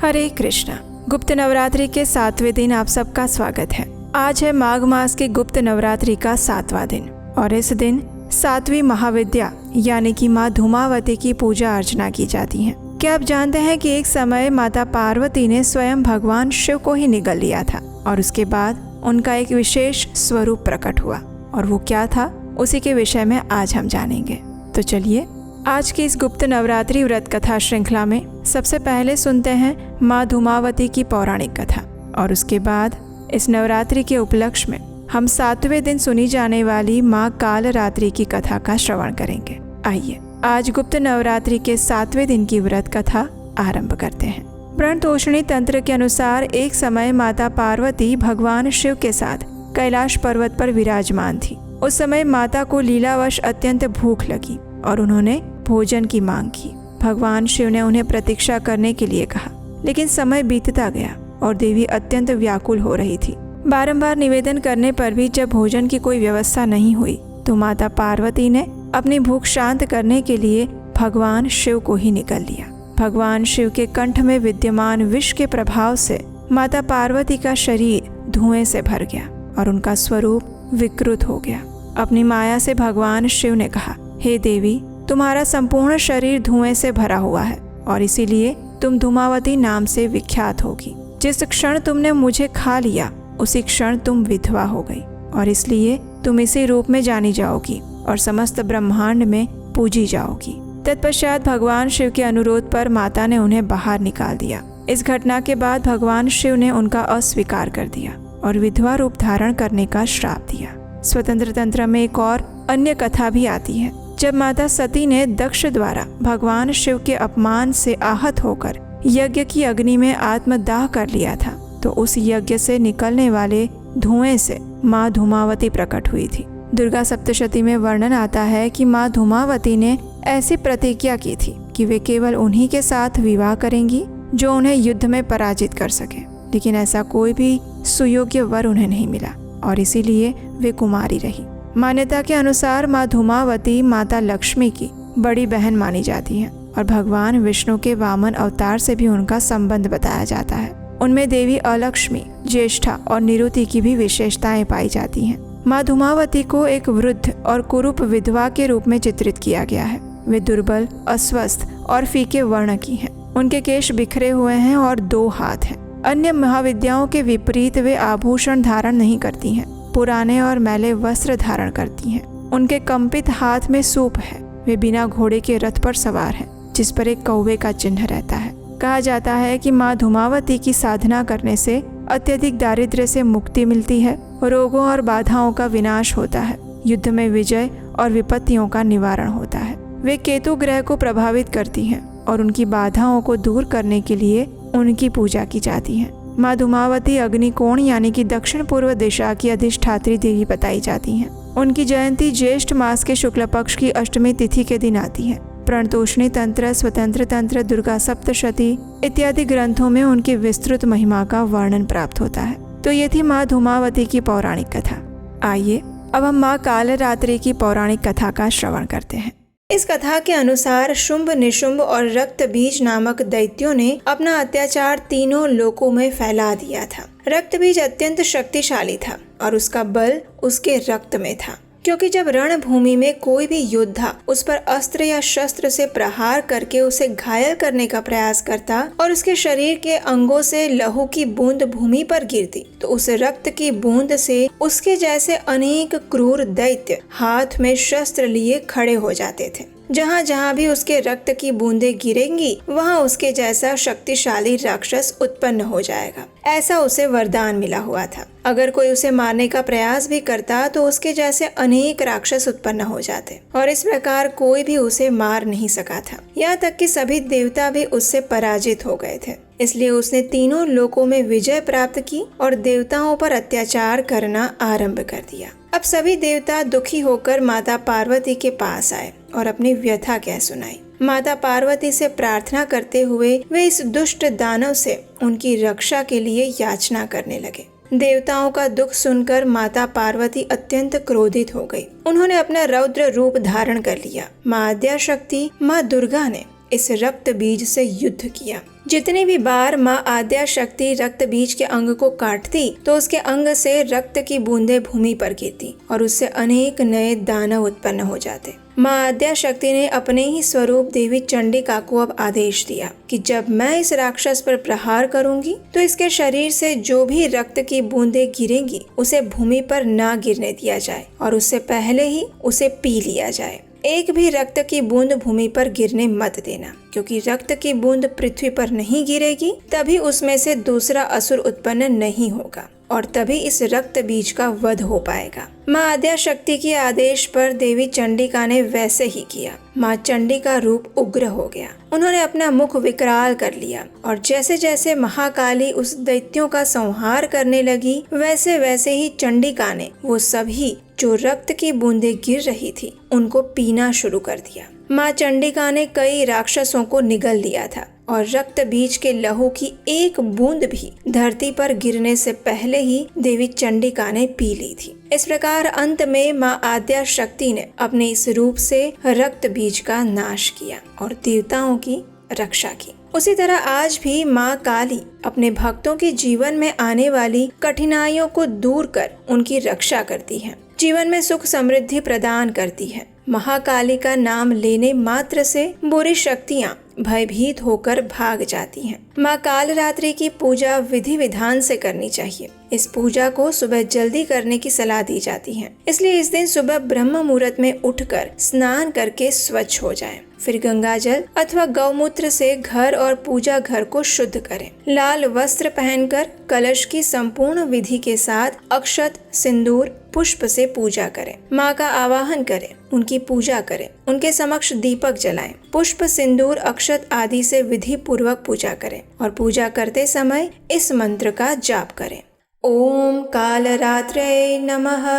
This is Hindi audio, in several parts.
हरे कृष्णा। गुप्त नवरात्रि के 7वें दिन आप सबका स्वागत है। आज है माघ मास के गुप्त नवरात्रि का 7वां दिन और इस दिन 7वीं महाविद्या यानी कि माँ धूमावती की पूजा अर्चना की जाती है। क्या आप जानते हैं कि एक समय माता पार्वती ने स्वयं भगवान शिव को ही निगल लिया था और उसके बाद उनका एक विशेष स्वरूप प्रकट हुआ, और वो क्या था उसी के विषय में आज हम जानेंगे। तो चलिए आज की इस गुप्त नवरात्रि व्रत कथा श्रृंखला में सबसे पहले सुनते हैं माँ धूमावती की पौराणिक कथा, और उसके बाद इस नवरात्रि के उपलक्ष्य में हम 7वें दिन सुनी जाने वाली माँ कालरात्रि की कथा का श्रवण करेंगे। आइए आज गुप्त नवरात्रि के 7वें दिन की व्रत कथा आरंभ करते हैं। प्रणतोषणी तंत्र के अनुसार एक समय माता पार्वती भगवान शिव के साथ कैलाश पर्वत पर विराजमान थी। उस समय माता को लीलावश अत्यंत भूख लगी और उन्होंने भोजन की मांग की। भगवान शिव ने उन्हें प्रतीक्षा करने के लिए कहा, लेकिन समय बीतता गया और देवी अत्यंत व्याकुल हो रही थी। बारंबार निवेदन करने पर भी जब भोजन की कोई व्यवस्था नहीं हुई तो माता पार्वती ने अपनी भूख शांत करने के लिए भगवान शिव को ही निगल लिया। भगवान शिव के कंठ में विद्यमान विष के प्रभाव से माता पार्वती का शरीर धुएं से भर गया और उनका स्वरूप विकृत हो गया। अपनी माया से भगवान शिव ने कहा, हे देवी, तुम्हारा संपूर्ण शरीर धुएं से भरा हुआ है और इसीलिए तुम धूमावती नाम से विख्यात होगी। जिस क्षण तुमने मुझे खा लिया उसी क्षण तुम विधवा हो गई और इसलिए तुम इसी रूप में जानी जाओगी और समस्त ब्रह्मांड में पूजी जाओगी। तत्पश्चात भगवान शिव के अनुरोध पर माता ने उन्हें बाहर निकाल दिया। इस घटना के बाद भगवान शिव ने उनका अस्वीकार कर दिया और विधवा रूप धारण करने का श्राप दिया। स्वतंत्र तंत्र में एक और अन्य कथा भी आती है। जब माता सती ने दक्ष द्वारा भगवान शिव के अपमान से आहत होकर यज्ञ की अग्नि में आत्मदाह कर लिया था तो उस यज्ञ से निकलने वाले धुएं से माँ धूमावती प्रकट हुई थी। दुर्गा सप्तशती में वर्णन आता है कि माँ धूमावती ने ऐसी प्रतिज्ञा की थी कि वे केवल उन्हीं के साथ विवाह करेंगी जो उन्हें युद्ध में पराजित कर सके, लेकिन ऐसा कोई भी सुयोग्य वर उन्हें नहीं मिला और इसीलिए वे कुमारी रही। मान्यता के अनुसार माँ धूमावती माता लक्ष्मी की बड़ी बहन मानी जाती है और भगवान विष्णु के वामन अवतार से भी उनका संबंध बताया जाता है। उनमें देवी अलक्ष्मी, ज्येष्ठा और निरुति की भी विशेषताएं पाई जाती हैं। माँ धूमावती को एक वृद्ध और कुरूप विधवा के रूप में चित्रित किया गया है। वे दुर्बल, अस्वस्थ और फीके वर्ण की हैं। उनके केश बिखरे हुए हैं और 2 हाथ हैं। अन्य महाविद्याओं के विपरीत वे आभूषण धारण नहीं करती हैं, पुराने और मैले वस्त्र धारण करती हैं। उनके कंपित हाथ में सूप है। वे बिना घोड़े के रथ पर सवार हैं, जिस पर एक कौवे का चिन्ह रहता है। कहा जाता है कि माँ धूमावती की साधना करने से अत्यधिक दारिद्र्य से मुक्ति मिलती है, रोगों और बाधाओं का विनाश होता है, युद्ध में विजय और विपत्तियों का निवारण होता है। वे केतु ग्रह को प्रभावित करती हैं और उनकी बाधाओं को दूर करने के लिए उनकी पूजा की जाती है। माँ धूमावती अग्निकोण यानी कि दक्षिण पूर्व दिशा की अधिष्ठात्री देवी बताई जाती हैं। उनकी जयंती ज्येष्ठ मास के शुक्ल पक्ष की अष्टमी तिथि के दिन आती है। प्रणतोषणी तंत्र, स्वतंत्र तंत्र, दुर्गा सप्तशती इत्यादि ग्रंथों में उनकी विस्तृत महिमा का वर्णन प्राप्त होता है। तो ये थी माँ धूमावती की पौराणिक कथा। आइए अब हम माँ कालरात्रि की पौराणिक कथा का श्रवण करते हैं। इस कथा के अनुसार शुंभ, निशुंभ और रक्त बीज नामक दैत्यों ने अपना अत्याचार तीनों लोकों में फैला दिया था। रक्त बीज अत्यंत शक्तिशाली था और उसका बल उसके रक्त में था, क्योंकि जब रणभूमि में कोई भी योद्धा उस पर अस्त्र या शस्त्र से प्रहार करके उसे घायल करने का प्रयास करता और उसके शरीर के अंगों से लहू की बूंद भूमि पर गिरती तो उस रक्त की बूंद से उसके जैसे अनेक क्रूर दैत्य हाथ में शस्त्र लिए खड़े हो जाते थे। जहाँ जहाँ भी उसके रक्त की बूंदें गिरेंगी वहाँ उसके जैसा शक्तिशाली राक्षस उत्पन्न हो जाएगा, ऐसा उसे वरदान मिला हुआ था। अगर कोई उसे मारने का प्रयास भी करता तो उसके जैसे अनेक राक्षस उत्पन्न हो जाते और इस प्रकार कोई भी उसे मार नहीं सका था। यहाँ तक कि सभी देवता भी उससे पराजित हो गए थे। इसलिए उसने तीनों लोकों में विजय प्राप्त की और देवताओं पर अत्याचार करना आरंभ कर दिया। अब सभी देवता दुखी होकर माता पार्वती के पास आए और अपनी व्यथा कह सुनाई। माता पार्वती से प्रार्थना करते हुए वे इस दुष्ट दानव से उनकी रक्षा के लिए याचना करने लगे। देवताओं का दुख सुनकर माता पार्वती अत्यंत क्रोधित हो गई। उन्होंने अपना रौद्र रूप धारण कर लिया। माँ आद्या शक्ति माँ दुर्गा ने इस रक्त बीज से युद्ध किया जितनी भी बार माँ आद्या शक्ति रक्त बीज के अंग को काटती तो उसके अंग से रक्त की बूंदें भूमि पर गिरती और उससे अनेक नए दानव उत्पन्न हो जाते। माँ आद्या शक्ति ने अपने ही स्वरूप देवी चंडिका को अब आदेश दिया कि जब मैं इस राक्षस पर प्रहार करूंगी तो इसके शरीर से जो भी रक्त की बूंदें गिरेंगी उसे भूमि पर ना गिरने दिया जाए और उससे पहले ही उसे पी लिया जाए। एक भी रक्त की बूंद भूमि पर गिरने मत देना, क्योंकि रक्त की बूंद पृथ्वी पर नहीं गिरेगी तभी उसमें से दूसरा असुर उत्पन्न नहीं होगा और तभी इस रक्त बीज का वध हो पाएगा। माँ आद्या शक्ति के आदेश पर देवी चंडिका ने वैसे ही किया। माँ चंडी का रूप उग्र हो गया। उन्होंने अपना मुख विकराल कर लिया और जैसे जैसे महाकाली उस दैत्यों का संहार करने लगी वैसे वैसे ही चंडिका ने वो सभी जो रक्त की बूंदें गिर रही थी उनको पीना शुरू कर दिया। माँ चंडिका ने कई राक्षसों को निगल दिया था और रक्त बीज के लहू की एक बूंद भी धरती पर गिरने से पहले ही देवी चंडिका ने पी ली थी। इस प्रकार अंत में माँ आद्या शक्ति ने अपने इस रूप से रक्त बीज का नाश किया और देवताओं की रक्षा की। उसी तरह आज भी माँ काली अपने भक्तों के जीवन में आने वाली कठिनाइयों को दूर कर उनकी रक्षा करती है, जीवन में सुख समृद्धि प्रदान करती है। महाकाली का नाम लेने मात्र से बुरी शक्तियाँ भयभीत होकर भाग जाती हैं। माँ कालरात्रि की पूजा विधि विधान से करनी चाहिए। इस पूजा को सुबह जल्दी करने की सलाह दी जाती है, इसलिए इस दिन सुबह ब्रह्म मुहूर्त में उठकर स्नान करके स्वच्छ हो जाएं। फिर गंगा जल अथवा गौमूत्र से घर और पूजा घर को शुद्ध करें। लाल वस्त्र पहनकर कलश की संपूर्ण विधि के साथ अक्षत, सिंदूर, पुष्प से पूजा करें। माँ का आवाहन करें, उनकी पूजा करें, उनके समक्ष दीपक जलाएं, पुष्प, सिंदूर, अक्षत आदि से विधि पूर्वक पूजा करें और पूजा करते समय इस मंत्र का जाप करें। ओम कालरात्रे नमः।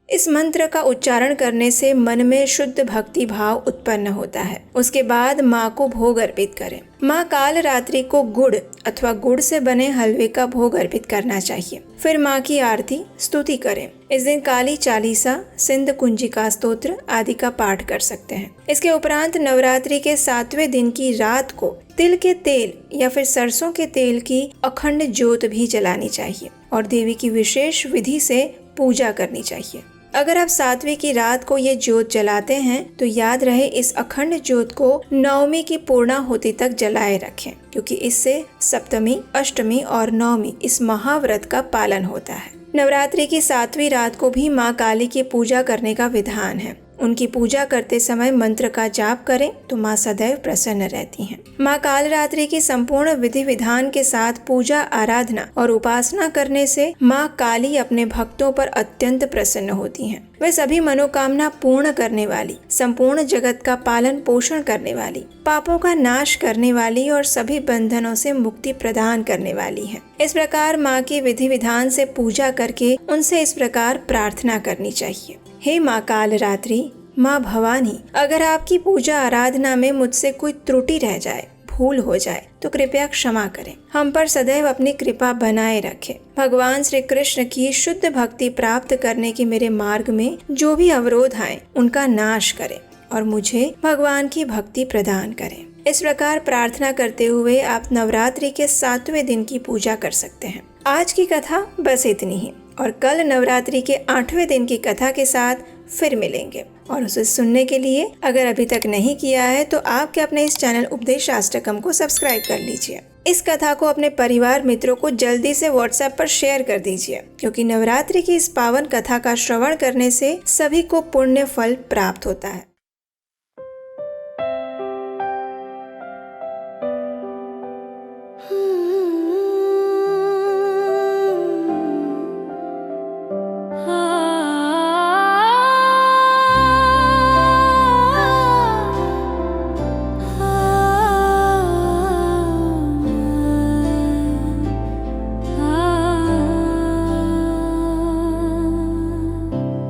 इस मंत्र का उच्चारण करने से मन में शुद्ध भक्ति भाव उत्पन्न होता है। उसके बाद माँ को भोग अर्पित करें। माँ कालरात्रि को गुड़ अथवा गुड़ से बने हलवे का भोग अर्पित करना चाहिए। फिर माँ की आरती स्तुति करें। इस दिन काली चालीसा, सिंध कुंजिका स्तोत्र आदि का पाठ कर सकते हैं। इसके उपरांत नवरात्रि के 7वें दिन की रात को तिल के तेल या फिर सरसों के तेल की अखंड ज्योत भी जलानी चाहिए और देवी की विशेष विधि से पूजा करनी चाहिए। अगर आप 7वीं की रात को ये ज्योत जलाते हैं तो याद रहे इस अखंड ज्योत को 9वीं की पूर्णाहुति तक जलाए रखें, क्योंकि इससे सप्तमी, अष्टमी और 9वीं इस महाव्रत का पालन होता है। नवरात्रि की 7वीं रात को भी माँ काली की पूजा करने का विधान है। उनकी पूजा करते समय मंत्र का जाप करें तो माँ सदैव प्रसन्न रहती हैं। माँ कालरात्रि की संपूर्ण विधि विधान के साथ पूजा, आराधना और उपासना करने से माँ काली अपने भक्तों पर अत्यंत प्रसन्न होती हैं। वे सभी मनोकामना पूर्ण करने वाली, संपूर्ण जगत का पालन पोषण करने वाली, पापों का नाश करने वाली और सभी बंधनों से मुक्ति प्रदान करने वाली है। इस प्रकार माँ की विधि विधान से पूजा करके उनसे इस प्रकार प्रार्थना करनी चाहिए। हे माँ कालरात्रि, माँ भवानी, अगर आपकी पूजा आराधना में मुझसे कोई त्रुटि रह जाए, भूल हो जाए तो कृपया क्षमा करें। हम पर सदैव अपनी कृपा बनाए रखें। भगवान श्री कृष्ण की शुद्ध भक्ति प्राप्त करने के मेरे मार्ग में जो भी अवरोध आए उनका नाश करें और मुझे भगवान की भक्ति प्रदान करें। इस प्रकार प्रार्थना करते हुए आप नवरात्रि के 7वें दिन की पूजा कर सकते हैं। आज की कथा बस इतनी ही और कल नवरात्रि के 8वें दिन की कथा के साथ फिर मिलेंगे। और उसे सुनने के लिए अगर अभी तक नहीं किया है तो आपके अपने इस चैनल उपदेशाष्टकम को सब्सक्राइब कर लीजिए। इस कथा को अपने परिवार मित्रों को जल्दी से व्हाट्सएप पर शेयर कर दीजिए, क्योंकि नवरात्रि की इस पावन कथा का श्रवण करने से सभी को पुण्य फल प्राप्त होता है।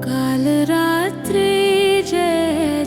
कालरात्रि जय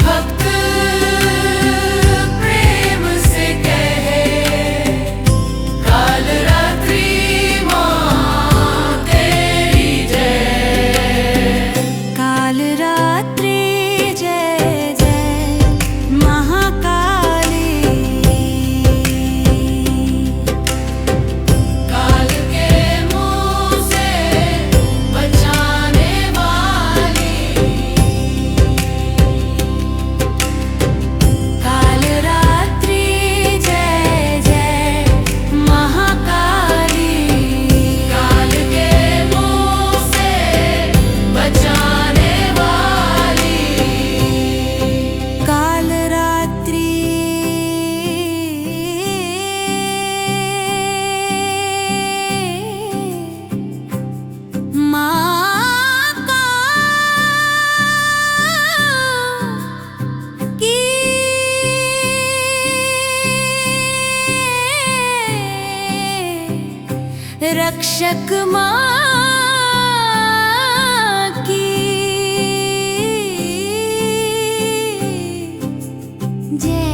भक्त प्रेम से कहे, काल रात्रि माँ तेरी जय। काल रात्रि जय जय महाकाली। काल के मुँह से बचाने वाली। काल रात्रि जय जय महाकाली। काल के मुँह से बचाने वाली। काल रात्रि रक्षक माँ की जय।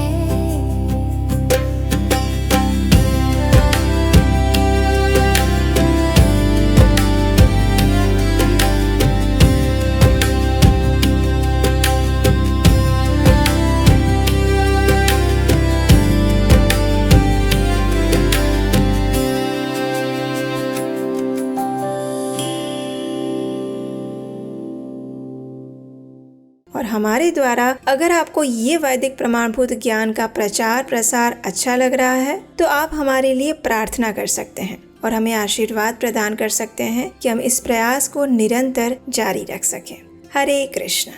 और हमारे द्वारा अगर आपको ये वैदिक प्रमाणभूत ज्ञान का प्रचार प्रसार अच्छा लग रहा है तो आप हमारे लिए प्रार्थना कर सकते हैं और हमें आशीर्वाद प्रदान कर सकते हैं कि हम इस प्रयास को निरंतर जारी रख सकें। हरे कृष्ण।